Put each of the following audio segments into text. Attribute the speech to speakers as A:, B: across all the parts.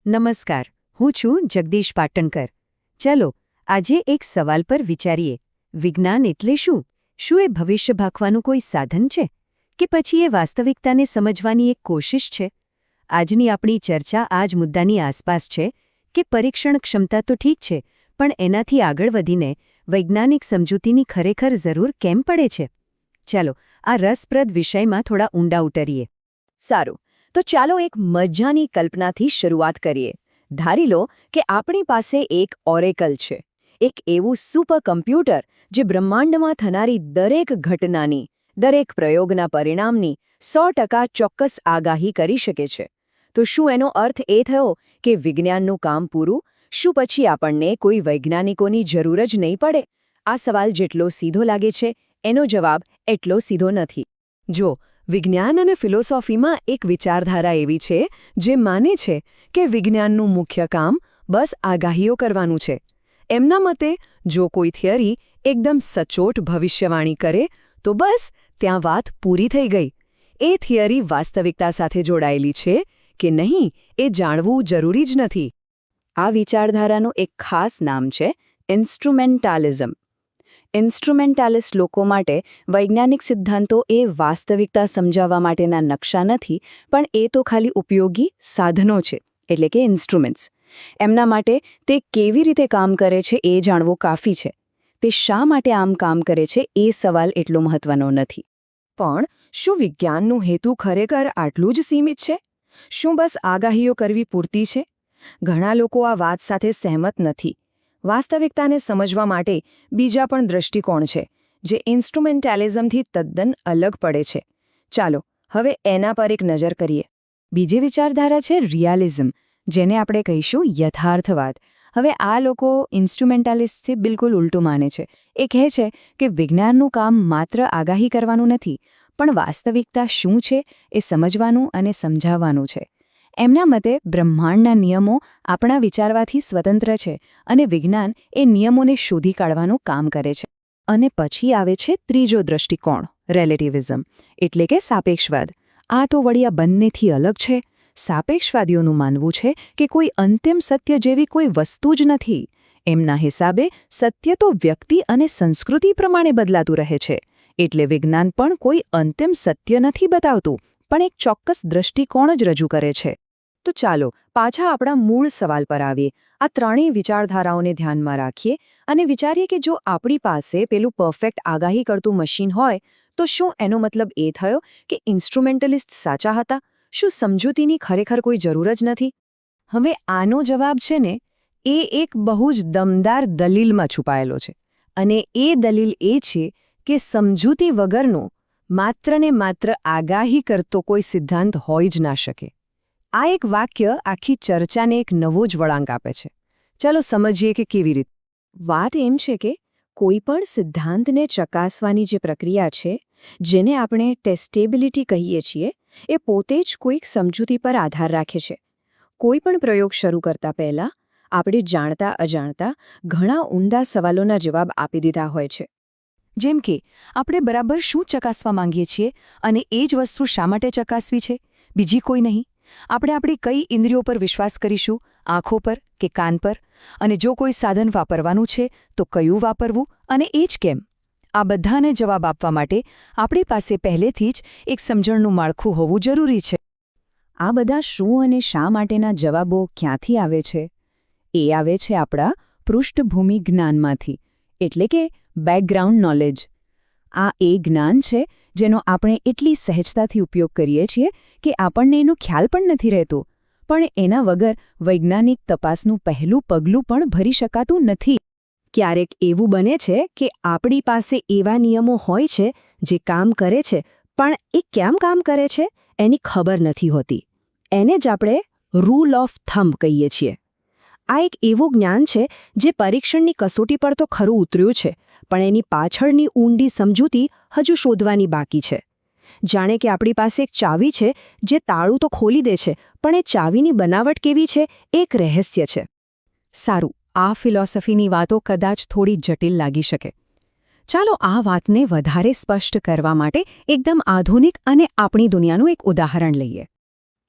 A: નમસ્કાર, હું છું જગદીશ પાટણકર. ચાલો આજે એક સવાલ પર વિચારીએ. વિજ્ઞાન એટલે શું? શું એ ભવિષ્ય ભાંખવાનું કોઈ સાધન છે કે પછી એ વાસ્તવિકતાને સમજવાની એક કોશિશ છે? આજની આપણી ચર્ચા આ જ મુદ્દાની આસપાસ છે કે પરીક્ષણ ક્ષમતા તો ઠીક છે, પણ એનાથી આગળ વધીને વૈજ્ઞાનિક સમજૂતીની ખરેખર જરૂર કેમ પડે છે? ચાલો આ રસપ્રદ વિષયમાં થોડા ઊંડા ઉતરીએ.
B: સારું, તો ચાલો એક મજાની કલ્પનાથી શરૂઆત કરીએ. ધારી લો કે આપણી પાસે એક ઓરેકલ છે, એક એવું સુપર કમ્પ્યુટર જે બ્રહ્માંડમાં થનારી દરેક ઘટનાની, દરેક પ્રયોગના પરિણામની 100% ચોક્કસ આગાહી કરી શકે છે. તો શું એનો અર્થ એ થયો કે વિજ્ઞાનનું કામ પૂરું? શું પછી આપણને કોઈ વૈજ્ઞાનિકોની જરૂર જ નહીં પડે? આ સવાલ જેટલો સીધો લાગે છે, એનો જવાબ એટલો સીધો નથી. જો વિજ્ઞાન અને ફિલોસોફીમાં એક વિચારધારા એવી છે જે માને છે કે વિજ્ઞાનનું મુખ્ય કામ બસ આગાહીઓ કરવાનું છે. એમના મતે જો કોઈ થિયરી એકદમ સચોટ ભવિષ્યવાણી કરે તો બસ ત્યાં વાત પૂરી થઈ ગઈ. એ થિયરી વાસ્તવિકતા સાથે જોડાયેલી છે કે નહીં એ જાણવું જરૂરી જ નથી. આ વિચારધારાનું એક ખાસ નામ છે ઇન્સ્ટ્રુમેન્ટાલિઝમ. ઇન્સ્ટ્રુમેન્ટાલિસ્ટ લોકો માટે વૈજ્ઞાનિક સિદ્ધાંતો એ વાસ્તવિકતા સમજાવવા માટેના નકશા નથી, પણ એ તો ખાલી ઉપયોગી સાધનો છે, એટલે કે ઇન્સ્ટ્રુમેન્ટ્સ. એમના માટે તે કેવી રીતે કામ કરે છે એ જાણવું કાફી છે. તે શા માટે આમ કામ કરે છે એ સવાલ એટલો મહત્વનો નથી. પણ શું વિજ્ઞાનનું હેતુ ખરેખર આટલું જ સીમિત છે? શું બસ આગાહીઓ કરવી પૂરતી છે? ઘણા લોકો આ વાત સાથે સહેમત નથી. વાસ્તવિકતાને સમજવા માટે બીજા પણ દૃષ્ટિકોણ છે જે ઇન્સ્ટ્રુમેન્ટાલિઝમથી તદ્દન અલગ પડે છે. ચાલો હવે એના પર એક નજર કરીએ. બીજી વિચારધારા છે રિયાલિઝમ, જેને આપણે કહીશું યથાર્થવાદ. હવે આ લોકો ઇન્સ્ટ્રુમેન્ટાલિસ્ટથી બિલકુલ ઉલટું માને છે. એ કહે છે કે વિજ્ઞાનનું કામ માત્ર આગાહી કરવાનું નથી, પણ વાસ્તવિકતા શું છે એ સમજવાનું અને સમજાવવાનું છે. એમના મતે બ્રહ્માંડના નિયમો આપણા વિચારવાથી સ્વતંત્ર છે અને વિજ્ઞાન એ નિયમોને શોધી કાઢવાનું કામ કરે છે. અને પછી આવે છે ત્રીજો દૃષ્ટિકોણ, રિલેટિવિઝમ, એટલે કે સાપેક્ષવાદ. આ તો વળી આ બંનેથી અલગ છે. સાપેક્ષવાદીઓનું માનવું છે કે કોઈ અંતિમ સત્ય જેવી કોઈ વસ્તુ જ નથી. એમના હિસાબે સત્ય તો વ્યક્તિ અને સંસ્કૃતિ પ્રમાણે બદલાતું રહે છે. એટલે વિજ્ઞાન પણ કોઈ અંતિમ સત્ય નથી બતાવતું, પણ એક ચોક્કસ દૃષ્ટિકોણ જ રજૂ કરે છે. તો ચાલો પાછા આપણા મૂળ સવાલ પર આવીએ. આ ત્રણેય વિચારધારાઓને ધ્યાનમાં રાખીએ અને વિચારીએ કે જો આપણી પાસે પેલું પરફેક્ટ આગાહી કરતું મશીન હોય તો શું એનો મતલબ એ થયો કે ઇન્સ્ટ્રુમેન્ટલિસ્ટ સાચા હતા? શું સમજૂતીની ખરેખર કોઈ જરૂર જ નથી? હવે આનો જવાબ છે ને એ એક બહુ જ દમદાર દલીલમાં છુપાયેલો છે. અને એ દલીલ એ છે કે સમજૂતી વગરનો માત્ર ને માત્ર આગાહી કરતો કોઈ સિદ્ધાંત હોઈ જ ના શકે. આ એક વાક્ય આખી ચર્ચાને એક નવો જ વળાંક આપે છે. ચાલો સમજીએ કે કેવી રીતે. વાત એમ છે કે કોઈ પણ સિદ્ધાંતને ચકાસવાની જે પ્રક્રિયા છે, જેને આપણે ટેસ્ટેબિલિટી કહીએ છીએ, એ પોતે જ કોઈક સમજૂતી પર આધાર રાખે છે. કોઈ પણ પ્રયોગ શરૂ કરતા પહેલા આપણે જાણતા અજાણતા ઘણા ઊંડા સવાલોના જવાબ આપી દીધા હોય છે. જેમ કે આપણે બરાબર શું ચકાસવા માંગીએ છીએ અને એ જ વસ્તુ શા માટે ચકાસવી છે, બીજી કોઈ નહીં. આપણે આપણી કઈ ઇન્દ્રિયો પર વિશ્વાસ કરીશું, આંખો પર કે કાન પર? અને જો કોઈ સાધન વાપરવાનું છે તો કયું વાપરવું અને એ જ કેમ? આ બધાને જવાબ આપવા માટે આપણી પાસે પહેલેથી જ એક સમજણનું માળખું હોવું જરૂરી છે. આ બધા શું અને શા માટેના જવાબો ક્યાંથી આવે છે? એ આવે છે આપણા પૃષ્ઠભૂમિ જ્ઞાનમાંથી, એટલે કે બેકગ્રાઉન્ડ નોલેજ. આ એ જ્ઞાન છે જેનો આપણે એટલી સહેજતાથી ઉપયોગ કરીએ છીએ કે આપણને એનો ખ્યાલ પણ નથી રહેતો. પણ એના વગર વૈજ્ઞાનિક તપાસનું પહેલું પગલું પણ ભરી શકાતું નથી. ક્યારેક એવું બને છે કે આપણી પાસે એવા નિયમો હોય છે જે કામ કરે છે, પણ એ કેમ કામ કરે છે એની ખબર નથી હોતી. એને જ આપણે રૂલ ઓફ થંબ કહીએ છીએ. આ એક એવું જ્ઞાન છે જે પરીક્ષણની કસોટી પર તો ખરું ઉતર્યું છે, પણ એની પાછળની ઊંડી સમજૂતી હજુ શોધવાની બાકી છે. જાણે કે આપણી પાસે એક ચાવી છે જે તાળું તો ખોલી દે છે, પણ એ ચાવીની બનાવટ કેવી છે એ એક રહસ્ય છે. સારું, આ ફિલોસોફીની વાતો કદાચ થોડી જટિલ લાગી શકે. ચાલો આ વાતને વધારે સ્પષ્ટ કરવા માટે એકદમ આધુનિક અને આપણી દુનિયાનું એક ઉદાહરણ લઈએ.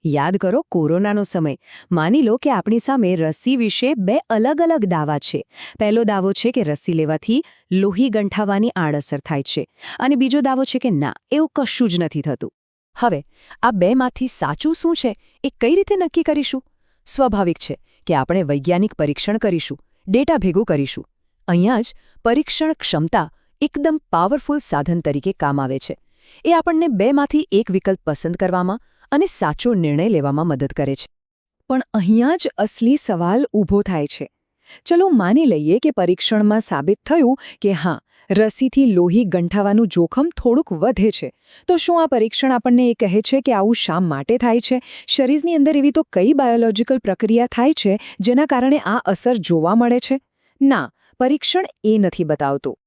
A: યાદ કરો કોરોનાનો સમય. માની લો કે આપણી સામે રસી વિશે 2 અલગ અલગ દાવા છે. પહેલો દાવો છે કે રસી લેવાથી લોહી ગંઠાવાની આડઅસર થાય છે અને બીજો દાવો છે કે ના, એવું કશું જ નથી થતું. હવે આ બેમાંથી સાચું શું છે એ કઈ રીતે નક્કી કરીશું? સ્વાભાવિક છે કે આપણે વૈજ્ઞાનિક પરીક્ષણ કરીશું, ડેટા ભેગું કરીશું. અહીંયા જ પરીક્ષણ ક્ષમતા એકદમ પાવરફુલ સાધન તરીકે કામ આવે છે. એ આપણને બેમાંથી એક વિકલ્પ પસંદ કરવામાં અને સાચો નિર્ણય લેવામાં મદદ કરે છે.
B: પણ અહીંયા જ અસલી સવાલ ઊભો થાય છે. ચલો માની લઈએ કે પરીક્ષણમાં સાબિત થયું કે હા, રસીથી લોહી ગંઠાવાનું જોખમ થોડુંક વધે છે. તો શું આ પરીક્ષણ આપણને એ કહે છે કે આવું શા માટે થાય છે? શરીરની અંદર એવી તો કઈ બાયોલોજિકલ પ્રક્રિયા થાય છે જેના કારણે આ અસર જોવા મળે છે? ના, પરીક્ષણ એ નથી બતાવતું.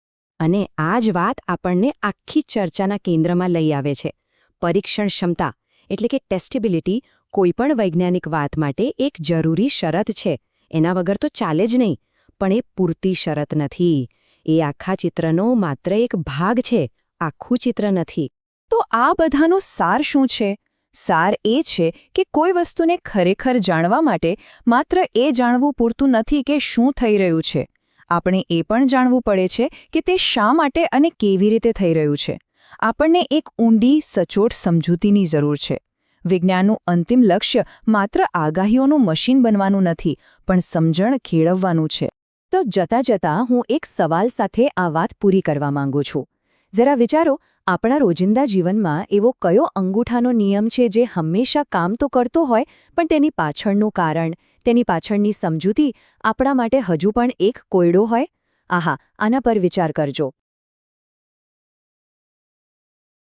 A: અને આ જ વાત આપણને આખી ચર્ચાના કેન્દ્રમાં લઈ આવે છે. પરીક્ષણ ક્ષમતા એટલે કે ટેસ્ટેબિલિટી કોઈપણ વૈજ્ઞાનિક વાત માટે એક જરૂરી શરત છે. એના વગર તો ચાલે જ નહીં. પણ એ પૂરતી શરત નથી. એ આખા ચિત્રનો માત્ર એક ભાગ છે, આખું ચિત્ર નથી.
B: તો આ બધાનો સાર શું છે? સાર એ છે કે કોઈ વસ્તુને ખરેખર જાણવા માટે માત્ર એ જાણવું પૂરતું નથી કે શું થઈ રહ્યું છે. આપણે એ પણ જાણવું પડે છે કે તે શા માટે અને કેવી રીતે થઈ રહ્યું છે. આપણને એક ઊંડી, સચોટ સમજૂતીની જરૂર છે. વિજ્ઞાનનું અંતિમ લક્ષ્ય માત્ર આગાહીઓનું મશીન બનવાનું નથી, પણ સમજણ કેળવવાનું છે. તો જતાં જતાં હું એક સવાલ સાથે આ વાત પૂરી કરવા માંગુ છું. જરા વિચારો, આપણા રોજિંદા જીવનમાં એવો કયો અંગૂઠાનો નિયમ છે જે હંમેશા કામ તો કરતો હોય, પણ તેની પાછળનું કારણ, તેની પાછળની સમજૂતી આપણા માટે હજુ પણ એક કોયડો હોય? આહા, આના પર વિચાર કરજો.